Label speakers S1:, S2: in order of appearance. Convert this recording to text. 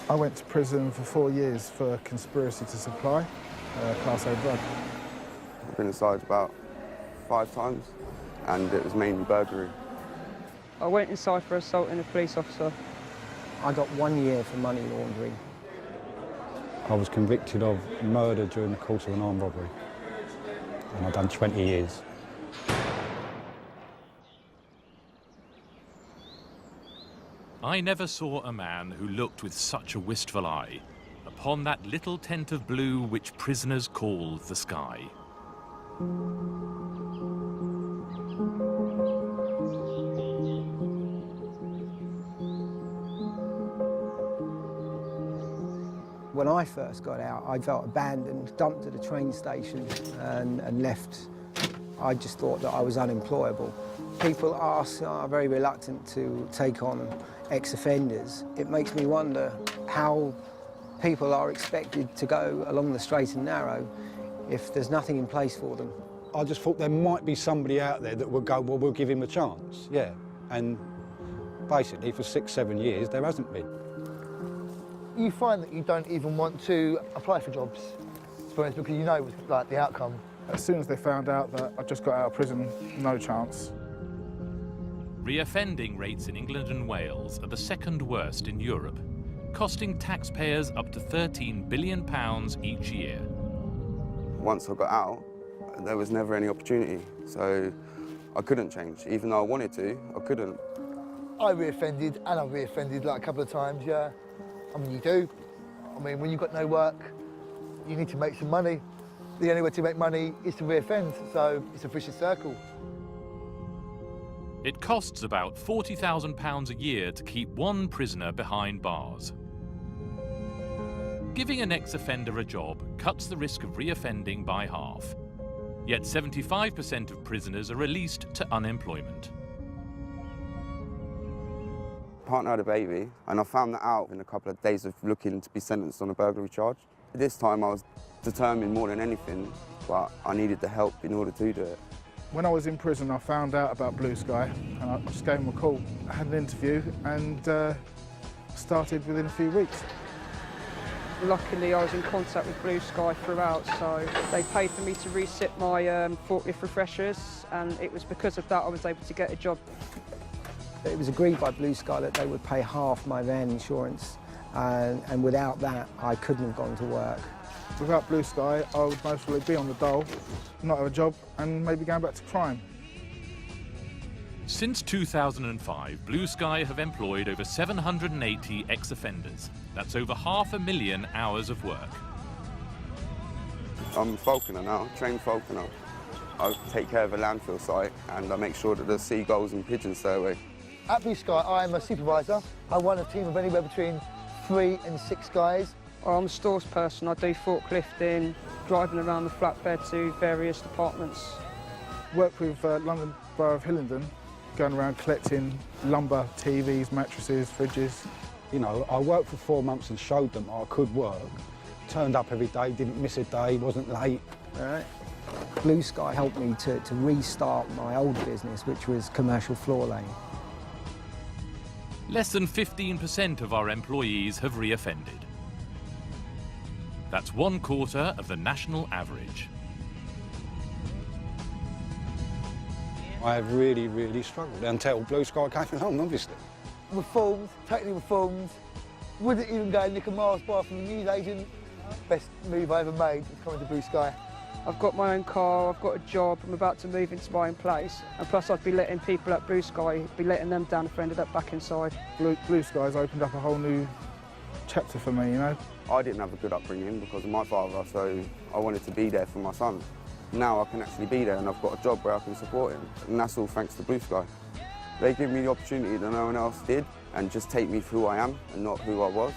S1: I went to prison for 4 years for conspiracy to supply Class A drug.
S2: I've been inside about 5 times, and it was mainly burglary.
S3: I went inside for assaulting a police officer.
S4: I got 1 year for money laundering.
S5: I was convicted of murder during the course of an armed robbery, and I've done 20 years.
S6: I never saw a man who looked with such a wistful eye upon that little tent of blue which prisoners call the sky.
S4: When I first got out, I felt abandoned, dumped at a train station and left. I just thought that I was unemployable. People are very reluctant to take on ex-offenders. It makes me wonder how people are expected to go along the straight and narrow if there's nothing in place for them.
S5: I just thought there might be somebody out there that would go, well, we'll give him a chance, yeah. And basically, for 6, 7 years, there hasn't been.
S7: You find that you don't even want to apply for jobs, to be honest, because you know like the outcome.
S1: As soon as they found out that I just got out of prison, no chance.
S6: Reoffending rates in England and Wales are the second worst in Europe, costing taxpayers up to £13 billion each year.
S2: Once I got out, there was never any opportunity, so I couldn't change. Even though I wanted to, I couldn't.
S7: I reoffended, and I've reoffended like a couple of times, yeah. I mean, you do. I mean, when you've got no work, you need to make some money. The only way to make money is to reoffend, so it's a vicious circle.
S6: It costs about £40,000 a year to keep one prisoner behind bars. Giving an ex-offender a job cuts the risk of reoffending by half. Yet 75% of prisoners are released to unemployment.
S2: Partner had a baby, and I found that out in a couple of days of looking to be sentenced on a burglary charge. This time I was determined more than anything, but I needed the help in order to do it.
S1: When I was in prison, I found out about Blue Sky, and I just gave them a call. I had an interview and started within a few weeks.
S3: Luckily, I was in contact with Blue Sky throughout, so they paid for me to resit my forklift refreshers, and it was because of that I was able to get a job.
S4: It was agreed by Blue Sky that they would pay half my van insurance, and without that, I couldn't have gone to work.
S1: Without Blue Sky, I would most probably be on the dole, not have a job, and maybe going back to crime.
S6: Since 2005, Blue Sky have employed over 780 ex-offenders. That's over 500,000 hours of work.
S2: I'm a falconer now, trained falconer. I take care of a landfill site, and I make sure that the seagulls and pigeons stay away.
S7: At Blue Sky, I am a supervisor. I run a team of anywhere between 3 and 6 guys.
S3: I'm a stores person. I do forklifting, driving around the flatbed to various departments.
S1: Work with London Borough of Hillingdon, going around collecting lumber, TVs, mattresses, fridges.
S5: You know, I worked for 4 months and showed them I could work. Turned up every day, didn't miss a day, wasn't late.
S4: Right. Blue Sky helped me to restart my old business, which was commercial floor laying.
S6: Less than 15% of our employees have reoffended. That's 1/4 of the national average.
S5: I have really, really struggled until Blue Sky came along, obviously.
S7: Reforms, totally reforms. Wouldn't even go and nick a Mars bar from the newsagent. Best move I ever made was coming to Blue Sky.
S3: I've got my own car, I've got a job, I'm about to move into my own place. And plus I'd be letting people at Blue Sky, be letting them down if I ended up back inside.
S1: Blue Sky's opened up a whole new chapter for me, you know.
S2: I didn't have a good upbringing because of my father, so I wanted to be there for my son. Now I can actually be there and I've got a job where I can support him, and that's all thanks to Blue Sky. They give me the opportunity that no one else did and just take me for who I am and not who I was.